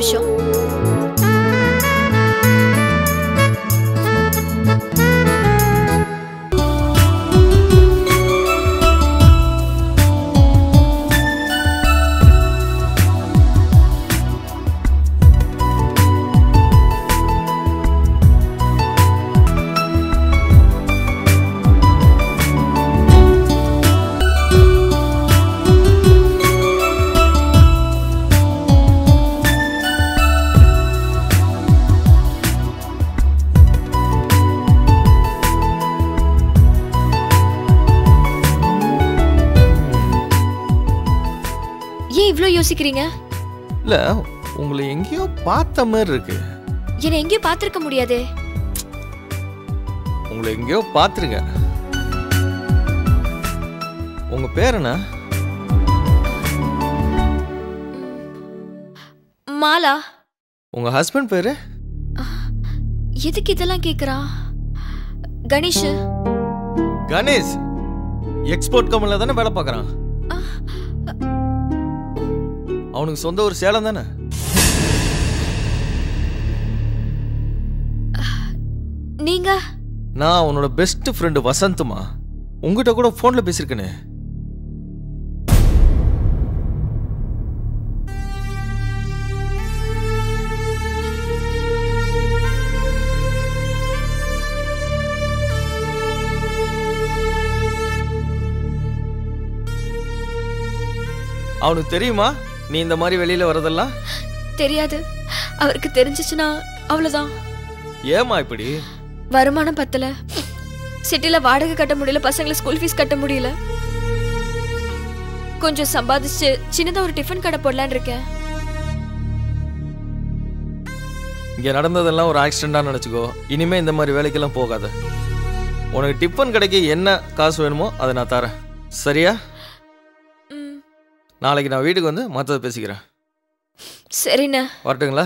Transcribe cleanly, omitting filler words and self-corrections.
நிமிஷம். ஏன் இவ்ளோ யோசிக்கிறீங்க? இல்ல, உங்களை எங்கேயோ பார்த்த மாதிரி இருக்கு. என்ன எங்கேயோ பார்த்திருக்க முடியாதே. உங்களை எங்கேயோ பார்த்துருங்க. உங்க பேர் என்ன? மாலா. உங்க ஹஸ்பண்ட் பேரு? எதுக்கு இதெல்லாம் கேக்குறா? கணேஷ். கணேஷ் எக்ஸ்போர்ட் கம்பெனில தானே வேலை பார்க்கறான். அவனுக்கு சொந்த ஒரு சேலம் தானே? நீங்க? நான் உன்னோட பெஸ்ட் ஃப்ரெண்டு வசந்த்மா. உங்ககிட்ட கூட போன்ல பேசியிருக்கேனே. அவனுக்கு தெரியுமா நீ இந்த மாதிரி வெளியில வரதெல்லாம்? தெரியாது. அவருக்கு தெரிஞ்சிச்சுன்னா அவ்வளவுதான். ஏமா இப்படி? வருமானம் பத்தல. சிட்டில வாடகை கட்ட முடியல, பசங்களை ஸ்கூல் ஃபீஸ் கட்ட முடியல. கொஞ்சம் சம்பாதிச்சு சின்னதா ஒரு டிஃபன் கடை போடலான்னு இருக்கேன். இங்க நடந்ததெல்லாம் ஒரு ஆக்சிடென்டா நினைச்சுக்கோ. இனிமே இந்த மாதிரி வேலைக்கெல்லாம் போகாத. உனக்கு டிஃபன் கடைக்கு என்ன காசு வேணுமோ அதை நான் தரேன், சரியா? நாளைக்கு நான் வீட்டுக்கு வந்து மற்றதை பேசிக்கிறேன். சரிண்ணா. வரட்டுங்களா?